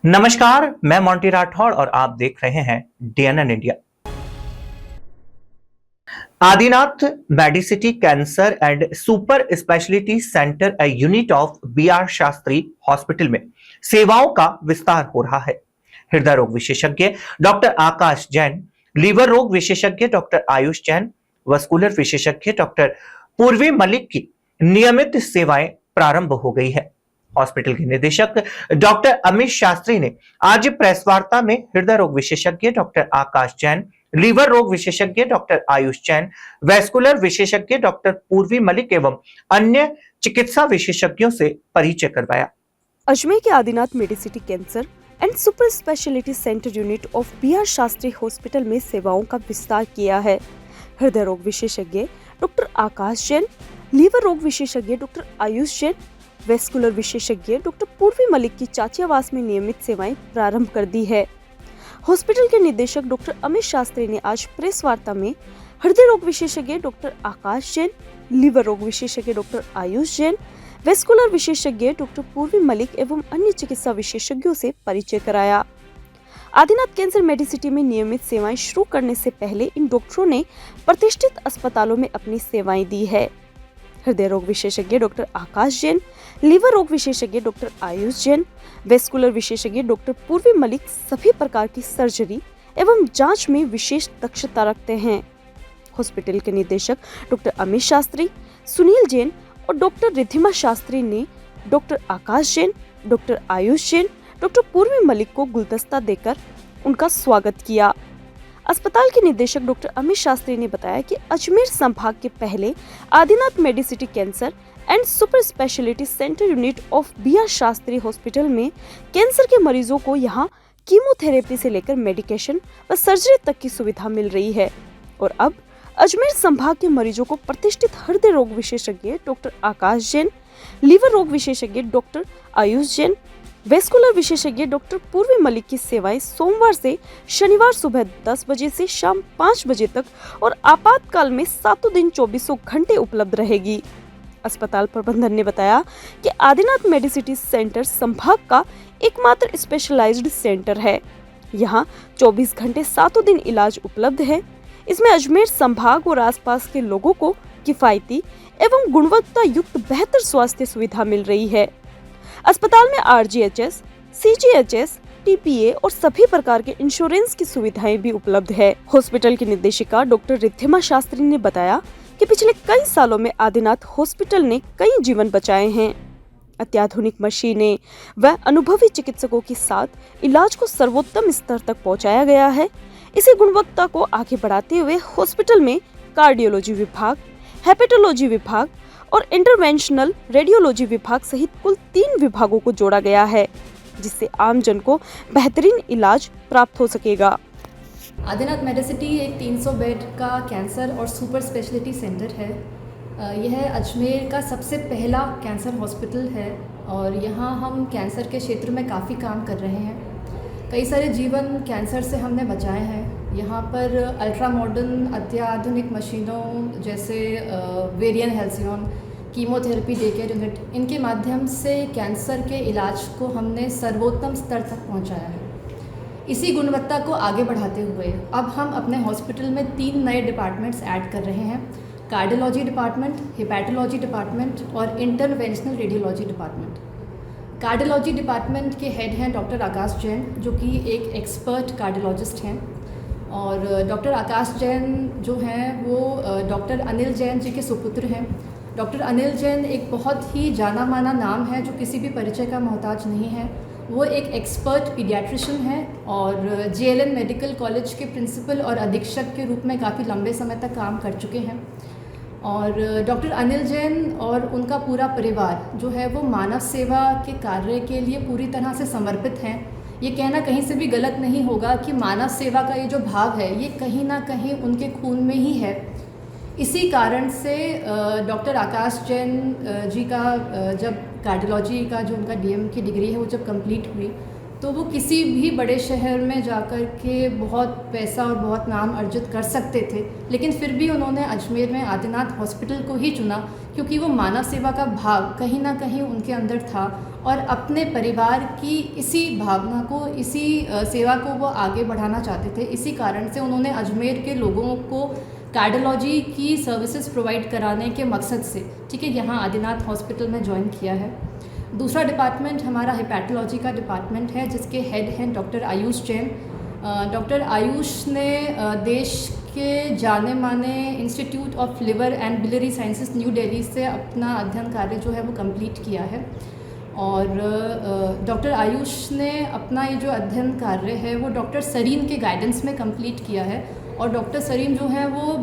नमस्कार, मैं मोंटी राठौड़ और आप देख रहे हैं DNN India. Adinath Medicity Cancer and Super Speciality Centre a unit of BR Shastri Hospital में सेवाओं का विस्तार हो रहा है। हृदय रोग विशेषज्ञ डॉक्टर आकाश जैन, लीवर रोग विशेषज्ञ डॉक्टर आयुष जैन, वस्कुलर विशेषज्ञ डॉक्टर पूर्वी मलिक की नियमित सेवाएं प्रारंभ हो गई है। हॉस्पिटल के निदेशक डॉक्टर अमित शास्त्री ने आज प्रेस वार्ता में हृदय रोग विशेषज्ञ डॉक्टर आकाश जैन, लीवर रोग विशेषज्ञ डॉक्टर आयुष जैन, वैस्कुलर विशेषज्ञ डॉक्टर पूर्वी मलिक एवं अन्य चिकित्सा विशेषज्ञों से परिचय करवाया। अजमेर के Adinath Medicity Cancer and Super Speciality Centre unit of BR Shastri Hospital में सेवाओं का विस्तार किया है। हृदय रोग विशेषज्ञ डॉक्टर आकाश जैन, लीवर रोग विशेषज्ञ डॉक्टर आयुष जैन, वैस्कुलर विशेषज्ञ डॉक्टर पूर्वी मलिक की चाचियावास में नियमित सेवाएं प्रारंभ कर दी है। हॉस्पिटल के निदेशक डॉक्टर अमित शास्त्री ने आज प्रेस वार्ता में हृदय रोग विशेषज्ञ डॉक्टर आकाश जैन, लीवर रोग विशेषज्ञ डॉक्टर आयुष जैन, वैस्कुलर विशेषज्ञ डॉक्टर पूर्वी मलिक एवं अन्य चिकित्सा विशेषज्ञों से परिचय कराया। आदिनाथ कैंसर मेडिसिटी में नियमित सेवाएं शुरू करने से पहले इन डॉक्टरों ने प्रतिष्ठित अस्पतालों में अपनी सेवाएं दी है। हृदय रोग विशेषज्ञ डॉक्टर आकाश जैन, लीवर रोग विशेषज्ञ डॉक्टर आयुष जैन, वैस्कुलर विशेषज्ञ डॉक्टर पूर्वी मलिक सभी प्रकार की सर्जरी एवं जांच में विशेष दक्षता रखते हैं। हॉस्पिटल के निदेशक डॉक्टर अमित शास्त्री, सुनील जैन और डॉक्टर रिद्धिमा शास्त्री ने डॉक्टर आकाश जैन, डॉक्टर आयुष जैन, डॉक्टर पूर्वी मलिक को गुलदस्ता देकर उनका स्वागत किया। अस्पताल के निदेशक डॉक्टर अमित शास्त्री ने बताया कि अजमेर संभाग के पहले Adinath Medicity Cancer and Super Speciality Centre unit of BR Shastri Hospital में कैंसर के मरीजों को यहां कीमोथेरेपी से लेकर मेडिकेशन व सर्जरी तक की सुविधा मिल रही है और अब अजमेर संभाग के मरीजों को प्रतिष्ठित हृदय रोग विशेषज्ञ डॉक्टर आकाश जैन, लीवर रोग विशेषज्ञ डॉक्टर आयुष जैन, वैस्कुलर विशेषज्ञ डॉक्टर पूर्वी मलिक की सेवाएं सोमवार से शनिवार सुबह 10 बजे से शाम 5 बजे तक और आपातकाल में 7 दिन 24 घंटे उपलब्ध रहेगी। अस्पताल प्रबंधन ने बताया कि आदिनाथ मेडिसिटी सेंटर संभाग का एकमात्र स्पेशलाइज्ड सेंटर है। यहाँ 24 घंटे 7 दिन इलाज उपलब्ध है। इसमें अजमेर संभाग और आसपास के लोगों को किफायती एवं गुणवत्ता युक्त बेहतर स्वास्थ्य सुविधा मिल रही है। अस्पताल में आरजीएचएस, सीजीएचएस, टीपीए और सभी प्रकार के इंश्योरेंस की सुविधाएं भी उपलब्ध है। हॉस्पिटल की निर्देशिका डॉक्टर रिद्धिमा शास्त्री ने बताया कि पिछले कई सालों में आदिनाथ हॉस्पिटल ने कई जीवन बचाए हैं। अत्याधुनिक मशीनें व अनुभवी चिकित्सकों के साथ इलाज को सर्वोत्तम स्तर तक पहुंचाया गया है। इसी गुणवत्ता को आगे बढ़ाते हुए हॉस्पिटल में कार्डियोलॉजी विभाग, हेपेटोलॉजी विभाग और इंटरवेंशनल रेडियोलॉजी विभाग सहित कुल 3 विभागों को जोड़ा गया है, जिससे आम जन को बेहतरीन इलाज प्राप्त हो सकेगा। आदिनाथ मेडिसिटी एक 300 बेड का कैंसर और सुपर स्पेशलिटी सेंटर है। यह अजमेर का सबसे पहला कैंसर हॉस्पिटल है और यहाँ हम कैंसर के क्षेत्र में काफ़ी काम कर रहे हैं। कई सारे जीवन कैंसर से हमने बचाए हैं। यहाँ पर अल्ट्रा मॉडर्न अत्याधुनिक मशीनों जैसे Varian Halcyon, chemotherapy day care unit, इनके माध्यम से कैंसर के इलाज को हमने सर्वोत्तम स्तर तक पहुँचाया है। इसी गुणवत्ता को आगे बढ़ाते हुए अब हम अपने हॉस्पिटल में 3 नए डिपार्टमेंट्स ऐड कर रहे हैं। कार्डियोलॉजी डिपार्टमेंट, हेपेटोलॉजी डिपार्टमेंट और interventional radiology department. Cardiology department के हेड हैं डॉक्टर आकाश जैन, जो कि एक एक्सपर्ट कार्डियोलॉजिस्ट हैं, और डॉक्टर आकाश जैन जो हैं वो डॉक्टर अनिल जैन जी के सुपुत्र हैं। डॉक्टर अनिल जैन एक बहुत ही जाना माना नाम है जो किसी भी परिचय का मोहताज नहीं है। वो एक एक्सपर्ट पीडियाट्रिशियन हैं और जेएलएन मेडिकल कॉलेज के प्रिंसिपल और अधीक्षक के रूप में काफ़ी लंबे समय तक काम कर चुके हैं। और डॉक्टर अनिल जैन और उनका पूरा परिवार जो है वो मानव सेवा के कार्य के लिए पूरी तरह से समर्पित हैं। ये कहना कहीं से भी गलत नहीं होगा कि मानव सेवा का ये जो भाव है ये कहीं ना कहीं उनके खून में ही है। इसी कारण से डॉक्टर आकाश जैन जी का जब कार्डियोलॉजी का जो उनका डीएम की डिग्री है वो जब कंप्लीट हुई तो वो किसी भी बड़े शहर में जाकर के बहुत पैसा और बहुत नाम अर्जित कर सकते थे, लेकिन फिर भी उन्होंने अजमेर में आदिनाथ हॉस्पिटल को ही चुना, क्योंकि वो मानव सेवा का भाव कहीं ना कहीं उनके अंदर था और अपने परिवार की इसी भावना को, इसी सेवा को वो आगे बढ़ाना चाहते थे। इसी कारण से उन्होंने अजमेर के लोगों को कार्डियोलॉजी की सर्विसेज प्रोवाइड कराने के मकसद से, ठीक है, यहाँ आदिनाथ हॉस्पिटल में ज्वाइन किया है। दूसरा डिपार्टमेंट हमारा हेपेटोलॉजी का डिपार्टमेंट है, जिसके हेड हैं डॉक्टर आयुष जैन। डॉक्टर आयुष ने देश के जाने माने institute of liver and biliary sciences new Delhi से अपना अध्ययन कार्य जो है वो कंप्लीट किया है। और डॉक्टर आयुष ने अपना ये जो अध्ययन कार्य है वो डॉक्टर सरीन के गाइडेंस में कंप्लीट किया है। और डॉक्टर सरीन जो है वो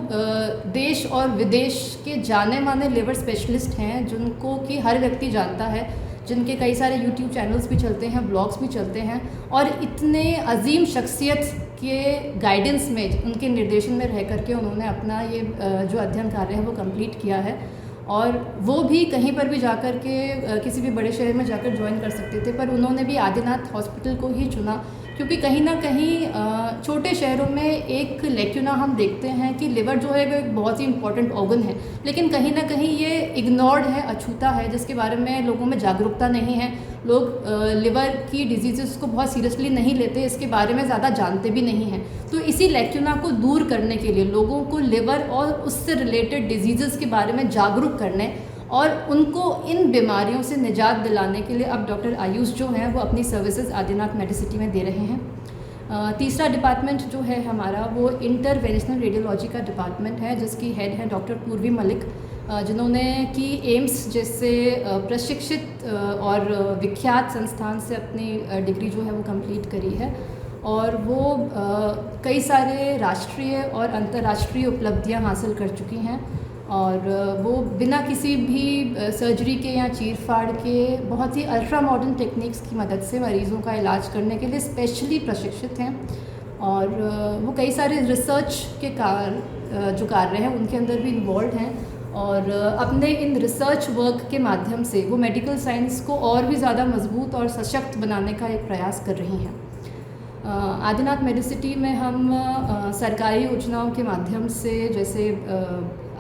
देश और विदेश के जाने माने लिवर स्पेशलिस्ट हैं, जिनको कि हर व्यक्ति जानता है, जिनके कई सारे यूट्यूब चैनल्स भी चलते हैं, ब्लॉग्स भी चलते हैं। और इतने अजीम शख्सियत के गाइडेंस में, उनके निर्देशन में रह करके उन्होंने अपना ये जो अध्ययन कार्य है वो कंप्लीट किया है। और वो भी कहीं पर भी जाकर के किसी भी बड़े शहर में जाकर ज्वाइन कर सकते थे, पर उन्होंने भी आदिनाथ हॉस्पिटल को ही चुना, क्योंकि कहीं ना कहीं छोटे शहरों में एक लेक्यूना हम देखते हैं कि लिवर जो है वो एक बहुत ही इंपॉर्टेंट ऑर्गन है, लेकिन कहीं ना कहीं ये इग्नोर्ड है, अछूता है, जिसके बारे में लोगों में जागरूकता नहीं है। लोग लिवर की डिजीज़ को बहुत सीरियसली नहीं लेते, इसके बारे में ज़्यादा जानते भी नहीं हैं। तो इसी लेक्यूना को दूर करने के लिए, लोगों को लिवर और उससे रिलेटेड डिजीज़ के बारे में जागरूक करने और उनको इन बीमारियों से निजात दिलाने के लिए अब डॉक्टर आयुष जो हैं वो अपनी सर्विसेज आदिनाथ मेडिसिटी में दे रहे हैं। तीसरा डिपार्टमेंट जो है हमारा वो इंटरवेंशनल रेडियोलॉजी का डिपार्टमेंट है, जिसकी हेड है डॉक्टर पूर्वी मलिक, जिन्होंने कि एम्स जैसे प्रशिक्षित और विख्यात संस्थान से अपनी डिग्री जो है वो कंप्लीट करी है। और वो कई सारे राष्ट्रीय और अंतर्राष्ट्रीय उपलब्धियां हासिल कर चुकी हैं। और वो बिना किसी भी सर्जरी के या चीर फाड़ के बहुत ही अल्ट्रा मॉडर्न टेक्निक्स की मदद से मरीज़ों का इलाज करने के लिए स्पेशली प्रशिक्षित हैं। और वो कई सारे रिसर्च के जो कार्य हैं उनके अंदर भी इन्वॉल्व हैं, और अपने इन रिसर्च वर्क के माध्यम से वो मेडिकल साइंस को और भी ज़्यादा मजबूत और सशक्त बनाने का एक प्रयास कर रही हैं। आदिनाथ मेडिसिटी में हम सरकारी योजनाओं के माध्यम से, जैसे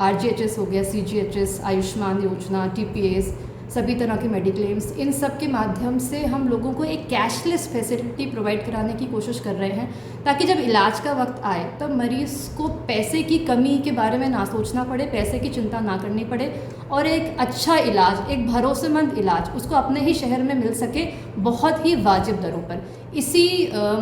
RGHS हो गया, CGHS, आयुष्मान योजना, TPAs, सभी तरह के मेडिक्लेम्स, इन सब के माध्यम से हम लोगों को एक कैशलेस फैसिलिटी प्रोवाइड कराने की कोशिश कर रहे हैं, ताकि जब इलाज का वक्त आए तब मरीज़ को पैसे की कमी के बारे में ना सोचना पड़े, पैसे की चिंता ना करनी पड़े, और एक अच्छा इलाज, एक भरोसेमंद इलाज उसको अपने ही शहर में मिल सके, बहुत ही वाजिब दरों पर। इसी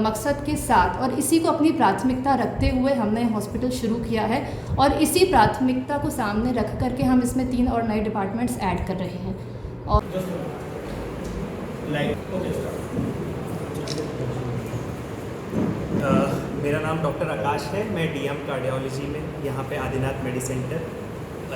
मकसद के साथ और इसी को अपनी प्राथमिकता रखते हुए हमने हॉस्पिटल शुरू किया है, और इसी प्राथमिकता को सामने रख करके हम इसमें 3 और नए डिपार्टमेंट्स ऐड कर रहे हैं। और मेरा नाम डॉक्टर आकाश है। मैं DM कार्डियोलॉजी में यहाँ पे Adinath medi centre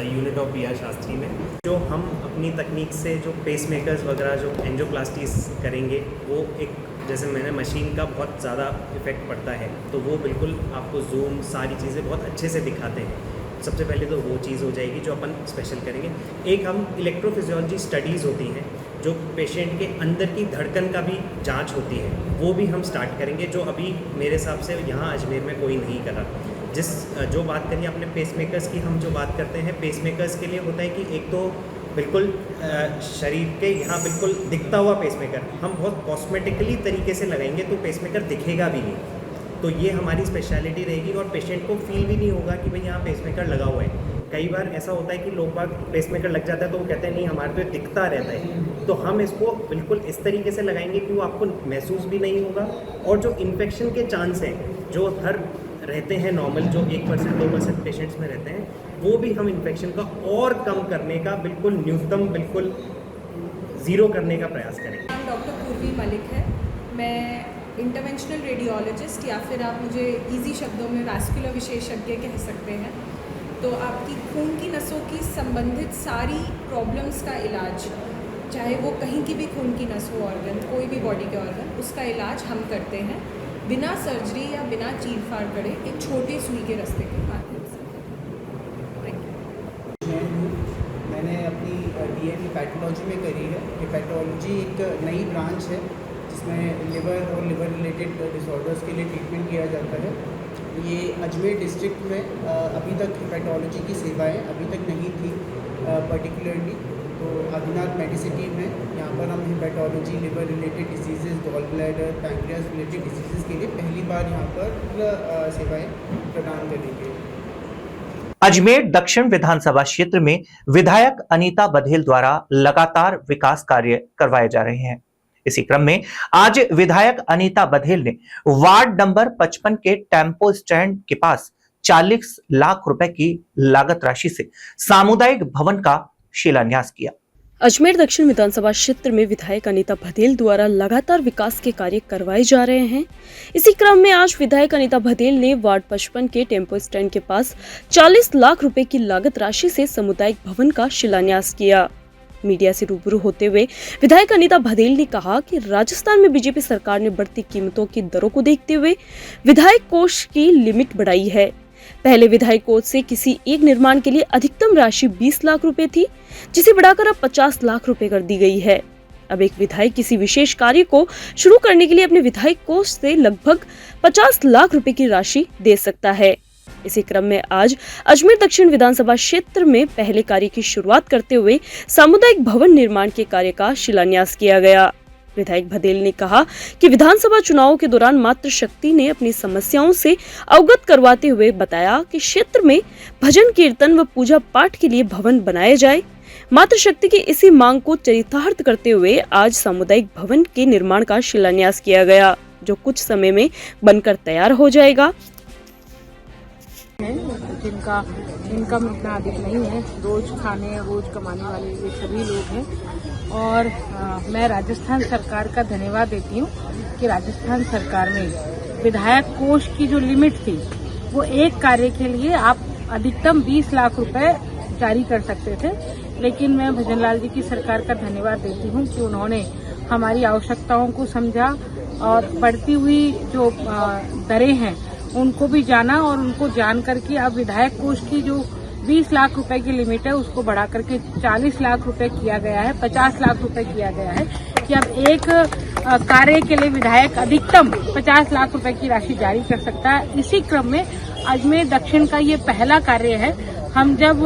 unit of BR Shastri में, जो हम अपनी तकनीक से जो पेसमेकर्स वगैरह जो एंजियोप्लास्टीज करेंगे, वो एक जैसे मैंने मशीन का बहुत ज़्यादा इफेक्ट पड़ता है, तो वो बिल्कुल आपको जूम सारी चीज़ें बहुत अच्छे से दिखाते हैं। सबसे पहले तो वो चीज़ हो जाएगी जो अपन स्पेशल करेंगे। एक हम इलेक्ट्रोफिजियोलॉजी स्टडीज़ होती हैं, जो पेशेंट के अंदर की धड़कन का भी जांच होती है, वो भी हम स्टार्ट करेंगे, जो अभी मेरे हिसाब से यहाँ अजमेर में कोई नहीं करा। जो बात करिए अपने पेसमेकर्स की, हम जो बात करते हैं पेसमेकर्स के लिए होता है कि एक तो बिल्कुल शरीर के यहाँ बिल्कुल दिखता हुआ पेसमेकर हम बहुत कॉस्मेटिकली तरीके से लगाएंगे तो पेसमेकर दिखेगा भी नहीं, तो ये हमारी स्पेशलिटी रहेगी, और पेशेंट को फील भी नहीं होगा कि भाई यहाँ पेसमेकर लगा हुआ है। कई बार ऐसा होता है कि लोग बाग पेसमेकर लग जाता है तो वो कहते हैं नहीं हमारे पे दिखता रहता है, तो हम इसको बिल्कुल इस तरीके से लगाएंगे कि वो आपको महसूस भी नहीं होगा, और जो इन्फेक्शन के चांस हैं जो हर रहते हैं नॉर्मल, जो 1% 2% पेशेंट्स में रहते हैं, वो भी हम इन्फेक्शन का और कम करने का बिल्कुल न्यूनतम बिल्कुल ज़ीरो करने का प्रयास करेंगे। नाम डॉक्टर पूर्वी मलिक है। मैं इंटरवेंशनल रेडियोलॉजिस्ट, या फिर आप मुझे इजी शब्दों में वैस्कुलर विशेषज्ञ कह सकते हैं। तो आपकी खून की नसों की संबंधित सारी प्रॉब्लम्स का इलाज, चाहे वो कहीं की भी खून की नस हो, ऑर्गन, कोई भी बॉडी के ऑर्गन, उसका इलाज हम करते हैं बिना सर्जरी या बिना चीर फाड़ करे, एक छोटे सुई के रास्ते के माध्यम से। मैंने अपनी DA हेपेटोलॉजी में करी है। हेपेटोलॉजी एक नई ब्रांच है जिसमें लिवर और लिवर रिलेटेड डिसऑर्डर्स के लिए ट्रीटमेंट किया जाता है। ये अजमेर डिस्ट्रिक्ट में अभी तक हेपेटोलॉजी की सेवाएं अभी तक नहीं थी पर्टिकुलरली। तो आदिनाथ मेडिसिटी में यहाँ पर हम hepatology, liver related diseases, gall bladder, pancreas related diseases के लिए पहली बार यहाँ पर सेवाएं प्रदान करेंगे। अजमेर दक्षिण विधानसभा क्षेत्र में विधायक अनीता बघेल द्वारा लगातार विकास कार्य करवाए जा रहे हैं। इसी क्रम में आज विधायक अनीता बघेल ने वार्ड नंबर 55 के टेम्पो स्टैंड के पास 40 लाख रुपए की लागत राशि से सामुदायिक भवन का शिलान्यास किया। अजमेर दक्षिण विधानसभा क्षेत्र में विधायक अनीता बघेल द्वारा लगातार विकास के कार्य करवाए जा रहे हैं। इसी क्रम में आज विधायक अनीता बघेल ने वार्ड 55 के टेम्पो स्टैंड के पास 40 लाख रुपए की लागत राशि से सामुदायिक भवन का शिलान्यास किया। मीडिया से रूबरू होते हुए विधायक अनीता बघेल ने कहा कि राजस्थान में बीजेपी सरकार ने बढ़ती कीमतों की दरों को देखते हुए विधायक कोष की लिमिट बढ़ाई है। पहले विधायक कोष से किसी एक निर्माण के लिए अधिकतम राशि 20 लाख रुपए थी, जिसे बढ़ाकर अब 50 लाख रुपए कर दी गई है। अब एक विधायक किसी विशेष कार्य को शुरू करने के लिए अपने विधायक कोष से लगभग 50 लाख रुपए की राशि दे सकता है। इसी क्रम में आज अजमेर दक्षिण विधानसभा क्षेत्र में पहले कार्य की शुरुआत करते हुए सामुदायिक भवन निर्माण के कार्य का शिलान्यास किया गया। विधायक बघेल ने कहा कि विधानसभा चुनावों के दौरान मातृ शक्ति ने अपनी समस्याओं से अवगत करवाते हुए बताया कि क्षेत्र में भजन कीर्तन व पूजा पाठ के लिए भवन बनाया जाए। मातृ शक्ति की इसी मांग को चरितार्थ करते हुए आज सामुदायिक भवन के निर्माण का शिलान्यास किया गया, जो कुछ समय में बनकर तैयार हो जाएगा। जिनका इनकम इतना अधिक नहीं है, रोज खाने रोज कमाने वाले ये सभी लोग हैं। और मैं राजस्थान सरकार का धन्यवाद देती हूँ कि राजस्थान सरकार में विधायक कोष की जो लिमिट थी वो एक कार्य के लिए आप अधिकतम 20 लाख रुपए जारी कर सकते थे, लेकिन मैं भजनलाल जी की सरकार का धन्यवाद देती हूँ कि उन्होंने हमारी आवश्यकताओं को समझा और बढ़ती हुई जो दरें हैं उनको भी जाना और उनको जान करके अब विधायक कोष की जो 20 लाख रुपए की लिमिट है उसको बढ़ा करके 40 लाख रुपए किया गया है, 50 लाख रुपए किया गया है कि अब एक कार्य के लिए विधायक अधिकतम 50 लाख रुपए की राशि जारी कर सकता है। इसी क्रम में अजमेर दक्षिण का ये पहला कार्य है। हम जब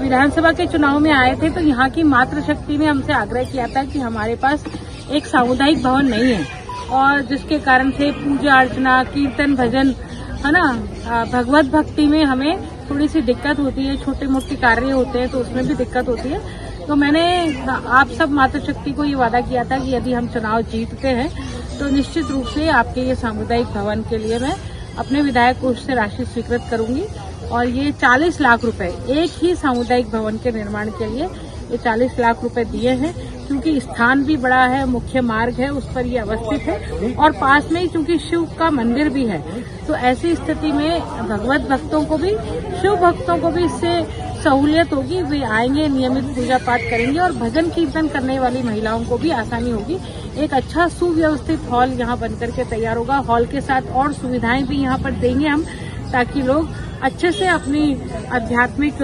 विधानसभा के चुनाव में आए थे तो यहाँ की मातृ शक्ति ने हमसे आग्रह किया था कि हमारे पास एक सामुदायिक भवन नहीं है और जिसके कारण से पूजा अर्चना, कीर्तन, भजन है ना, भगवत भक्ति में हमें थोड़ी सी दिक्कत होती है, छोटे मोटे कार्य होते हैं तो उसमें भी दिक्कत होती है। तो मैंने आप सब मातृशक्ति को ये वादा किया था कि यदि हम चुनाव जीतते हैं तो निश्चित रूप से आपके ये सामुदायिक भवन के लिए मैं अपने विधायक कोष से राशि स्वीकृत करूंगी। और ये 40 लाख रुपए एक ही सामुदायिक भवन के निर्माण के लिए ये 40 लाख रुपए दिए हैं, क्योंकि स्थान भी बड़ा है, मुख्य मार्ग है उस पर ये अवस्थित है और पास में ही चूंकि शिव का मंदिर भी है। तो ऐसी स्थिति में भगवत भक्तों को भी, शिव भक्तों को भी इससे सहूलियत होगी, वे आएंगे, नियमित पूजा पाठ करेंगे और भजन कीर्तन करने वाली महिलाओं को भी आसानी होगी। एक अच्छा सुव्यवस्थित हॉल यहाँ बनकर के तैयार होगा। हॉल के साथ और सुविधाएं भी यहाँ पर देंगे हम, ताकि लोग अच्छे से अपनी आध्यात्मिक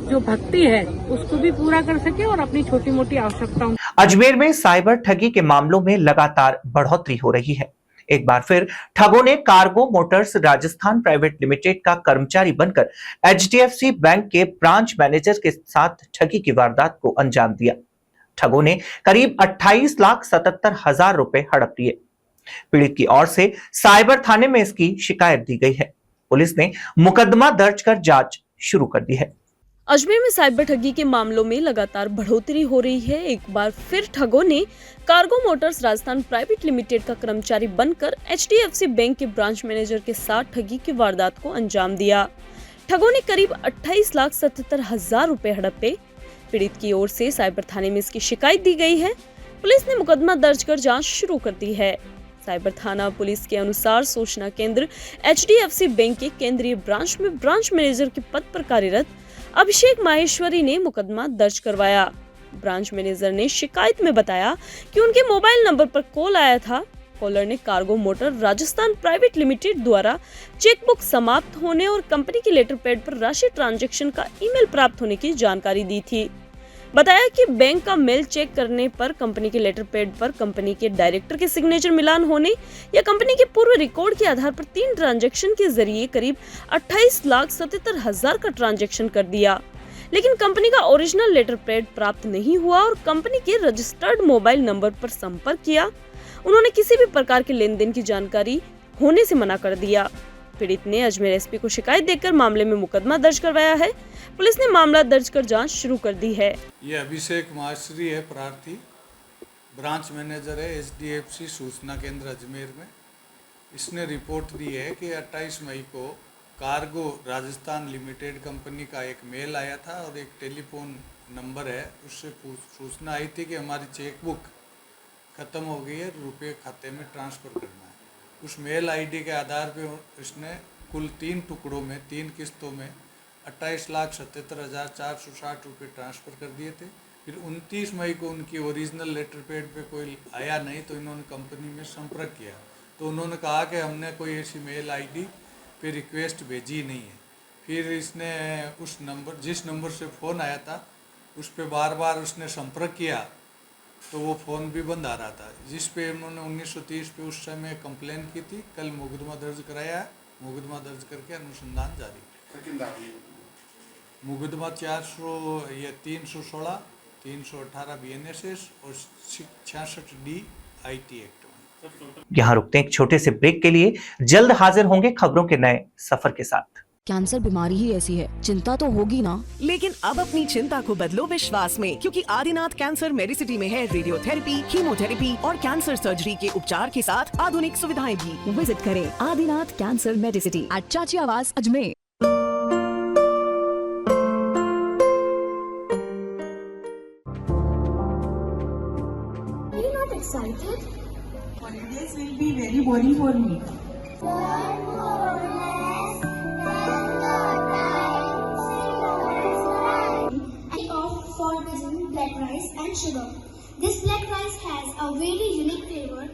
जो भक्ति है उसको भी पूरा कर सके और अपनी छोटी मोटी आवश्यकताओं। अजमेर में साइबर ठगी के मामलों में लगातार बढ़ोतरी हो रही है। एक बार फिर ठगों ने cargo Motors Rajasthan private limited का कर्मचारी बनकर HDFC बैंक के ब्रांच मैनेजर के साथ ठगी की वारदात को अंजाम दिया। ठगों ने करीब 28,77,000 रुपए हड़प लिए। पीड़ित की ओर से साइबर थाने में इसकी शिकायत दी गई है। पुलिस ने मुकदमा दर्ज कर जांच शुरू कर दी है। अजमेर में साइबर ठगी के मामलों में लगातार बढ़ोतरी हो रही है। एक बार फिर ठगों ने cargo Motors Rajasthan private limited का कर्मचारी बनकर HDFC बैंक के ब्रांच मैनेजर के साथ ठगी की वारदात को अंजाम दिया। ठगों ने करीब 28,77,000 रुपए हड़पे। पीड़ित की ओर से साइबर थाने में इसकी शिकायत दी गई है। पुलिस ने मुकदमा दर्ज कर जाँच शुरू कर दी है। साइबर थाना पुलिस के अनुसार सूचना केंद्र HDFC बैंक के केंद्रीय ब्रांच में ब्रांच मैनेजर के पद पर कार्यरत अभिषेक माहेश्वरी ने मुकदमा दर्ज करवाया। ब्रांच मैनेजर ने शिकायत में बताया कि उनके मोबाइल नंबर पर कॉल आया था। कॉलर ने cargo motor Rajasthan private limited द्वारा चेकबुक समाप्त होने और कंपनी की लेटर पैड पर राशि ट्रांजैक्शन का ईमेल प्राप्त होने की जानकारी दी थी। बताया कि बैंक का मेल चेक करने पर कंपनी के लेटर पैड पर कंपनी के डायरेक्टर के सिग्नेचर मिलान होने या कंपनी के पूर्व रिकॉर्ड के आधार पर 3 ट्रांजैक्शन के जरिए करीब 28,77,000 का ट्रांजैक्शन कर दिया, लेकिन कंपनी का ओरिजिनल लेटर पैड प्राप्त नहीं हुआ और कंपनी के रजिस्टर्ड मोबाइल नंबर पर संपर्क किया। उन्होंने किसी भी प्रकार के लेन देन की जानकारी होने से मना कर दिया। पीड़ित ने अजमेर एसपी को शिकायत देकर मामले में मुकदमा दर्ज करवाया है। पुलिस ने मामला दर्ज कर जांच शुरू कर दी है। ये अभिषेक माश्री है, प्रार्थी, ब्रांच मैनेजर है HDFC सूचना केंद्र अजमेर में। इसने रिपोर्ट दी है कि 28 मई को कार्गो राजस्थान लिमिटेड कंपनी का एक मेल आया था और एक टेलीफोन नंबर है, उससे सूचना आई थी कि हमारी चेकबुक ख़त्म हो गई है, रुपये खाते में ट्रांसफ़र करना है। उस मेल आईडी के आधार पे इसने कुल 3 टुकड़ों में 3 किस्तों में 28,77,460 रुपये ट्रांसफ़र कर दिए थे। फिर 29 मई को उनकी ओरिजिनल लेटर पैड पे कोई आया नहीं तो इन्होंने कंपनी में संपर्क किया, तो उन्होंने कहा कि हमने कोई ऐसी मेल आईडी पे रिक्वेस्ट भेजी नहीं है। फिर इसने उस नंबर, जिस नंबर से फ़ोन आया था उस पर बार बार उसने संपर्क किया तो वो फ़ोन भी बंद आ रहा था, जिस पे उन्होंने 1930 पे उस समय कंप्लेन की थी। कल मुकदमा दर्ज कराया, मुकदमा दर्ज करके अनुसंधान जारी। मुकदमा 316, 318 BNSS और 66D IT एक्ट में। यहाँ रुकते हैं एक छोटे से ब्रेक के लिए, जल्द हाजिर होंगे खबरों के नए सफर के साथ। कैंसर बीमारी ही ऐसी है, चिंता तो होगी ना। लेकिन अब अपनी चिंता को बदलो विश्वास में, क्योंकि आदिनाथ कैंसर मेडिसिटी में है रेडियोथेरेपी, कीमोथेरेपी और कैंसर सर्जरी के उपचार के साथ आधुनिक सुविधाएं भी। विजिट करें आदिनाथ कैंसर मेडिसिटी एट चाची आवास Ajmer. Excited? Holidays will be very boring for me. And opt for using black rice and sugar. This black rice has a very unique flavor.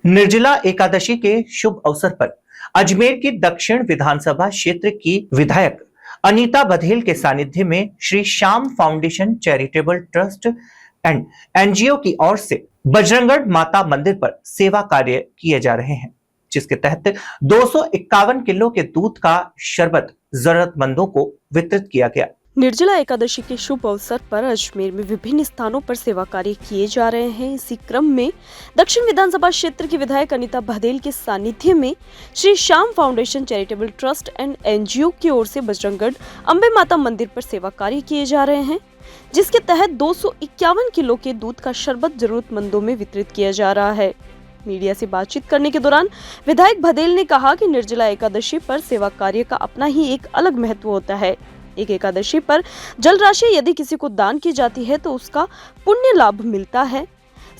Nirjala Ekadashi के शुभ अवसर पर अजमेर की दक्षिण विधानसभा क्षेत्र की विधायक अनीता बघेल के सानिध्य में Shri Shyam foundation charitable trust and NGO की ओर से बजरंगगढ़ माता मंदिर पर सेवा कार्य किए जा रहे हैं, जिसके तहत 251 किलो के दूध का शरबत जरूरतमंदों को वितरित किया गया। निर्जला एकादशी के शुभ अवसर पर अजमेर में विभिन्न स्थानों पर सेवा कार्य किए जा रहे हैं। इसी क्रम में दक्षिण विधानसभा क्षेत्र की विधायक अनीता बघेल के सानिध्य में Shri Shyam foundation charitable trust and NGO की ओर से बजरंगगढ़ अंबे माता मंदिर पर सेवा कार्य किए जा रहे हैं, जिसके तहत 251 किलो के दूध का शरबत जरूरतमंदों में वितरित किया जा रहा है। मीडिया से बातचीत करने के दौरान विधायक बघेल ने कहा कि निर्जला एकादशी पर सेवा कार्य का अपना ही एक अलग महत्व होता है। एक एकादशी पर जल राशि यदि किसी को दान की जाती है तो उसका पुण्य लाभ मिलता है।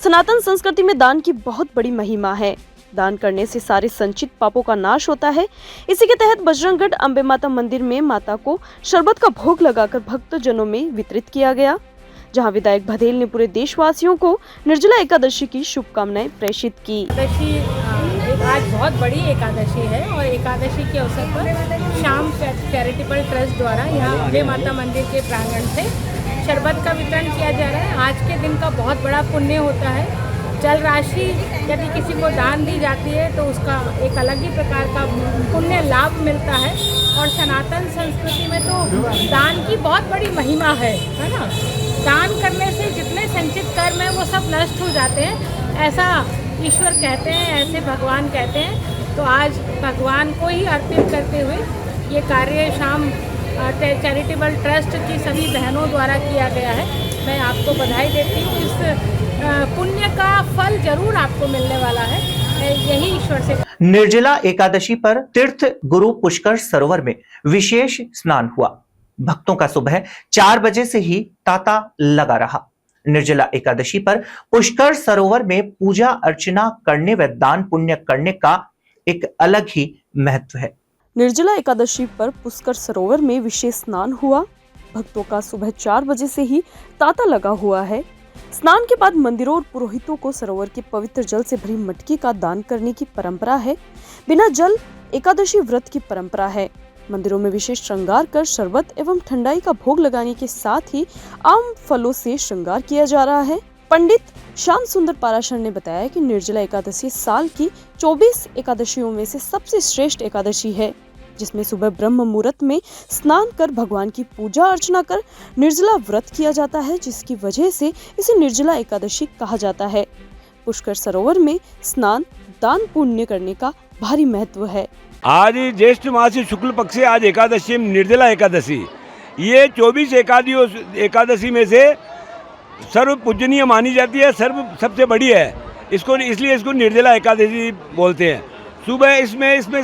सनातन संस्कृति में दान की बहुत बड़ी महिमा है। दान करने से सारे संचित पापों का नाश होता है। इसी के तहत बजरंगगढ़ अंबे माता मंदिर में माता को शरबत का भोग लगाकर भक्तजनों में वितरित किया गया, जहां विधायक बघेल ने पूरे देशवासियों को निर्जला एकादशी की शुभकामनाएं प्रेषित की। एकादशी आज बहुत बड़ी एकादशी है और एकादशी के अवसर पर श्याम चैरिटेबल ट्रस्ट द्वारा यहाँ अंबे माता मंदिर के प्रांगण से शरबत का वितरण किया जा रहा है। आज के दिन का बहुत बड़ा पुण्य होता है जल राशि यदि किसी को दान दी जाती है तो उसका एक अलग ही प्रकार का पुण्य लाभ मिलता है। और सनातन संस्कृति में तो दान की बहुत बड़ी महिमा है ना। दान करने से जितने संचित कर्म हैं वो सब नष्ट हो जाते हैं, ऐसा ईश्वर कहते हैं, ऐसे भगवान कहते हैं। तो आज भगवान को ही अर्पित करते हुए ये कार्य शाम चैरिटेबल ट्रस्ट की सभी बहनों द्वारा किया गया है। मैं आपको बधाई देती हूँ। इस पुण्य का फल जरूर आपको मिलने वाला है, यही ईश्वर से। निर्जला एकादशी पर तीर्थ गुरु पुष्कर सरोवर में विशेष स्नान हुआ। भक्तों का सुबह 4 बजे से ही तांता लगा रहा। निर्जला एकादशी पर पुष्कर सरोवर में पूजा अर्चना करने व दान पुण्य करने का एक अलग ही महत्व है। निर्जला एकादशी पर पुष्कर सरोवर में विशेष स्नान हुआ। भक्तों का सुबह 4 बजे से ही तांता लगा हुआ है। स्नान के बाद मंदिरों और पुरोहितों को सरोवर के पवित्र जल से भरी मटकी का दान करने की परंपरा है। बिना जल एकादशी व्रत की परंपरा है। मंदिरों में विशेष श्रृंगार कर शरबत एवं ठंडाई का भोग लगाने के साथ ही आम फलों से श्रृंगार किया जा रहा है। पंडित श्याम सुंदर पाराशर ने बताया कि निर्जला एकादशी साल की 24 एकादशियों में से सबसे श्रेष्ठ एकादशी है, जिसमें सुबह ब्रह्म मुहूर्त में स्नान कर भगवान की पूजा अर्चना कर निर्जला व्रत किया जाता है, जिसकी वजह से इसे निर्जला एकादशी कहा जाता है। पुष्कर सरोवर में स्नान दान पुण्य करने का भारी महत्व है। आज ज्येष्ठ मास शुक्ल पक्ष से आज एकादशी निर्जला एकादशी, ये 24 एकादशी में से सर्व पूजनीय मानी जाती है, सबसे बड़ी है। इसलिए इसको निर्जला एकादशी बोलते हैं। इसमें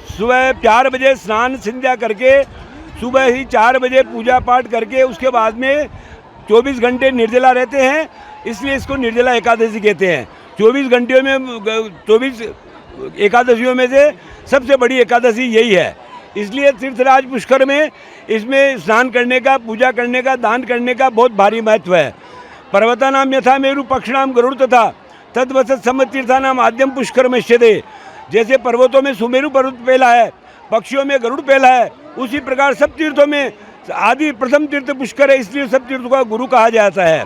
सुबह 4 बजे स्नान संध्या करके सुबह ही 4 बजे पूजा पाठ करके उसके बाद में 24 घंटे निर्जला रहते हैं, इसलिए इसको निर्जला एकादशी कहते हैं। 24 घंटियों में 24 एकादशियों में से सबसे बड़ी एकादशी यही है। इसलिए तीर्थराज पुष्कर में इसमें स्नान करने का, पूजा करने का, दान करने का बहुत भारी महत्व है। पर्वता नाम यथा मेरु पक्षणाम गरुड़ तथा तद्वसत समतीर्था नाम आद्यम पुष्कर में श्यते। जैसे पर्वतों में सुमेरु पर्वत पहला है, पक्षियों में गरुड़ पहला है, उसी प्रकार सब तीर्थों में आदि प्रथम तीर्थ पुष्कर है, इसलिए सब तीर्थों का गुरु कहा जाता है।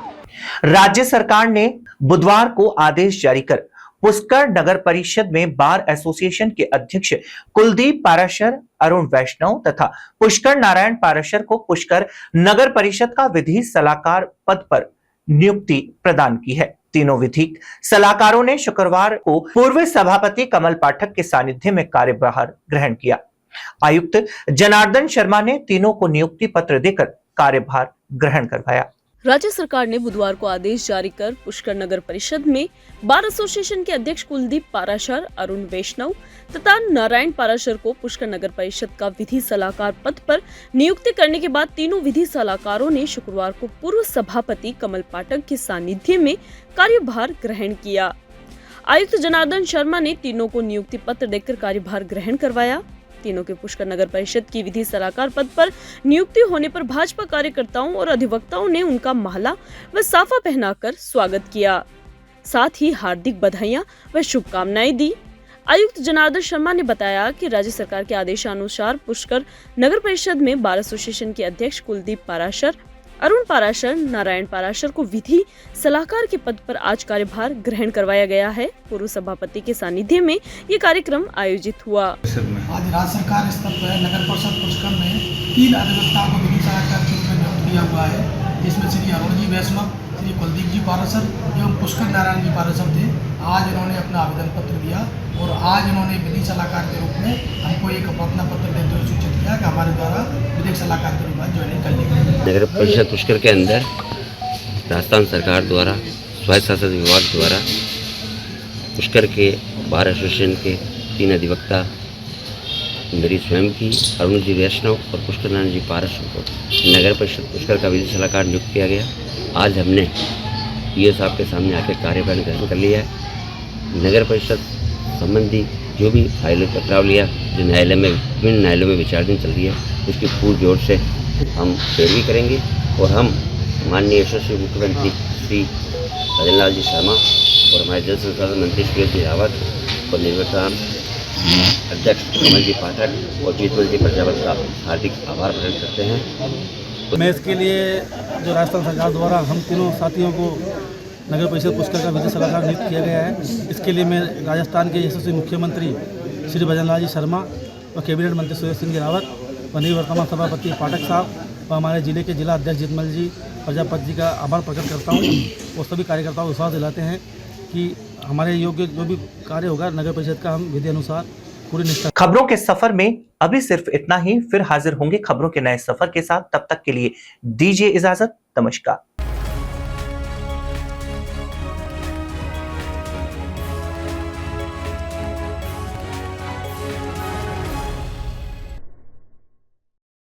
राज्य सरकार ने बुधवार को आदेश जारी कर पुष्कर नगर परिषद में बार एसोसिएशन के अध्यक्ष कुलदीप पाराशर, अरुण वैष्णव तथा पुष्कर नारायण पाराशर को पुष्कर नगर परिषद का विधि सलाहकार पद पर नियुक्ति प्रदान की है। तीनों विधिक सलाहकारों ने शुक्रवार को पूर्व सभापति कमल पाठक के सानिध्य में कार्यभार ग्रहण किया। आयुक्त जनार्दन शर्मा ने तीनों को नियुक्ति पत्र देकर कार्यभार ग्रहण करवाया। राज्य सरकार ने बुधवार को आदेश जारी कर पुष्कर नगर परिषद में बार एसोसिएशन के अध्यक्ष कुलदीप पाराशर, अरुण वैष्णव तथा नारायण पाराशर को पुष्कर नगर परिषद का विधि सलाहकार पद पर नियुक्ति करने के बाद तीनों विधि सलाहकारों ने शुक्रवार को पूर्व सभापति कमल पाठक के सानिध्य में कार्यभार ग्रहण किया। आयुक्त जनार्दन शर्मा ने तीनों को नियुक्ति पत्र देकर कार्यभार ग्रहण करवाया। तीनों के पुष्कर नगर परिषद की विधि सलाहकार पद पर नियुक्ति होने पर भाजपा कार्यकर्ताओं और अधिवक्ताओं ने उनका माला व साफा पहनाकर स्वागत किया, साथ ही हार्दिक बधाइयां व शुभकामनाएं दी। आयुक्त जनार्दन शर्मा ने बताया कि राज्य सरकार के आदेशानुसार पुष्कर नगर परिषद में बार एसोसिएशन के अध्यक्ष कुलदीप पाराशर, अरुण पाराशर, नारायण पाराशर को विधि सलाहकार के पद पर आज कार्यभार ग्रहण करवाया गया है। पूर्व सभापति के सानिध्य में ये कार्यक्रम आयोजित हुआ। आज राज्य सरकार स्तर पर नगर परिषद पुष्कर में 3 अधिवक्ताओं को विधि सलाहकार के रूप में नियुक्त किया हुआ है, जिसमें श्री अरुण जी वैष्णव, श्री कुलदीप जी पाराशर एवं पुष्कर नारायण जी पाराशर थे। आज इन्होंने अपना आवेदन पत्र दिया और आज इन्होंने विधि सलाहकार के रूप में हमको एक अपना पत्र देते हुए सूचित किया कि हमारे द्वारा विधिक सलाहकार के रूप में ज्वाइनिंग कर ली गई। नगर परिषद पुष्कर के अंदर राजस्थान सरकार द्वारा स्वायत्त शासन विभाग द्वारा पुष्कर के बार एसोसिएशन के 3 अधिवक्ता मेरी स्वयं की, अरुण जी वैष्णव और पुष्कर नारायण जी पाराशर को नगर परिषद पुष्कर का विधि सलाहकार नियुक्त किया गया। आज हमने पीओ साहब के सामने आकर कार्यभार ग्रहण कर लिया है। नगर परिषद संबंधी जो भी फाइलें पकड़ाव लिया, जो न्यायालय में विभिन्न न्यायालयों में विचाराधीन चल रही है, उसकी पूर्ण जोर से हम पैरवी करेंगे और हम माननीय यशस्वी मुख्यमंत्री श्री भजन लाल जी शर्मा और हमारे जल संसाधन मंत्री श्री जी रावत और निर्वाचन अध्यक्ष कमल जी पाठक और जीतमल जी प्रजापत का हार्दिक आभार प्रकट करते हैं। मैं इसके लिए जो राजस्थान सरकार द्वारा हम तीनों साथियों को नगर परिषद पुष्कर का विधि सलाहकार नियुक्त किया गया है। इसके लिए मैं राजस्थान के यशस्वी मुख्यमंत्री श्री भजनलाल जी शर्मा और कैबिनेट मंत्री सुरेश सिंह रावत व निवर्तमान सभापति पाठक साहब व हमारे जिले के जिला अध्यक्ष जितमल जी प्रजापति जी का आभार प्रकट करता हूँ और सभी कार्यकर्ताओं को विश्वास दिलाते हैं कि हमारे योग्य जो भी कार्य होगा नगर परिषद का हम विधि अनुसार पूरी निष्ठा। खबरों के सफर में अभी सिर्फ इतना ही, फिर हाजिर होंगे खबरों के नए सफर के साथ। तब तक के लिए दीजिए इजाजत। नमस्कार।